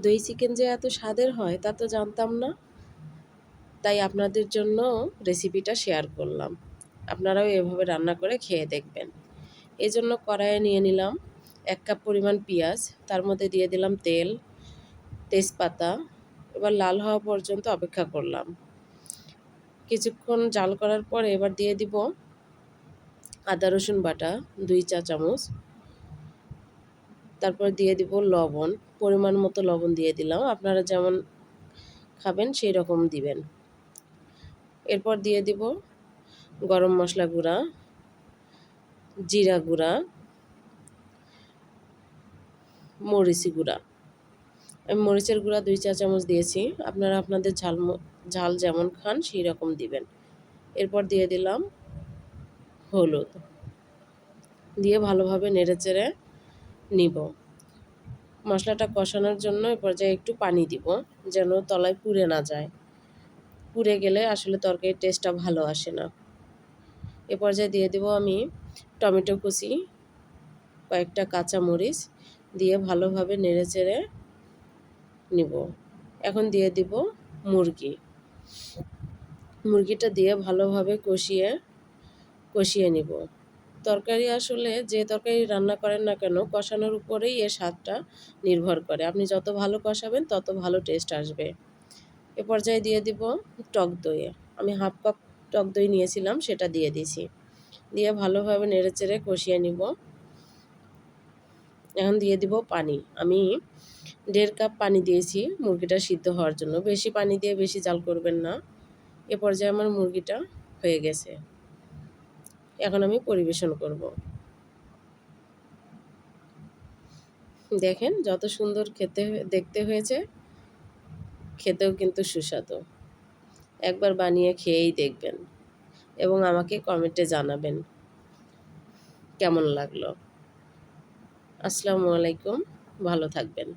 দই চিকেন যে এত স্বাদের হয় তা তো জানতাম না। তাই আপনাদের জন্য রেসিপিটা শেয়ার করলাম। আপনারাও এভাবে রান্না করে খেয়ে দেখবেন। এজন্য কড়াইয়ে নিয়ে নিলাম ১ কাপ পরিমাণ পেঁয়াজ, তার মধ্যে দিয়ে দিলাম তেল, তেজপাতা। এবার লাল হওয়া পর্যন্ত অপেক্ষা করলাম। কিছুক্ষণ জাল করার পরে এবার দিয়ে দিব আদা রসুন বাটা ২ চা চামচ। তারপর দিয়ে দিব লবণ, পরিমাণ মতো লবণ দিয়ে দিলাম। আপনারা যেমন খাবেন সেই রকম দিবেন। এরপর দিয়ে দিব গরম মশলা গুঁড়া, জিরা গুঁড়া, মরিচি গুঁড়া। আমি মরিচের গুঁড়া ২ চা চামচ দিয়েছি। আপনারা আপনাদের ঝাল যেমন খান সেই রকম দিবেন। এরপর দিয়ে দিলাম হলুদ। দিয়ে ভালোভাবে নেড়েচেড়ে নিব। মশলাটা কষানোর জন্য এ পর্যায়ে একটু পানি দিব, যেন তলায় পুড়ে না যায়। পুড়ে গেলে আসলে তরকারির টেস্টটা ভালো আসে না। এ পর্যায়ে দিয়ে দিব আমি টমেটো কুচি, কয়েকটা কাঁচা মরিচ দিয়ে ভালোভাবে নেড়েচেড়ে নিব। এখন দিয়ে দিব মুরগি। মুরগিটা দিয়ে ভালোভাবে কষিয়ে নিব। তরকারি আসলে যে তরকারি রান্না করেন না কেন, কষানোর উপরেই এর স্বাদটা নির্ভর করে। আপনি যত ভালো কষাবেন তত ভালো টেস্ট আসবে। এ পর্যায়ে দিয়ে দিব টক দই। আমি হাফ কাপ টক দই নিয়েছিলাম, সেটা দিয়ে দিছি। দিয়ে ভালোভাবে নেড়েচেড়ে কষিয়ে নিব। এখন দিয়ে দিব পানি। আমি ১.৫ কাপ পানি দিয়েছি মুরগিটা সিদ্ধ হওয়ার জন্য। বেশি পানি দিয়ে বেশি জাল করবেন না। এ পর্যায়ে আমার মুরগিটা হয়ে গেছে। এখন আমি পরিবেশন করব। দেখেন যত সুন্দর দেখতে হয়েছে, খেতেও কিন্তু সুস্বাদু। একবার বানিয়ে খেয়েই দেখবেন এবং আমাকে কমেন্টে জানাবেন কেমন লাগলো। আসসালামু আলাইকুম, ভালো থাকবেন।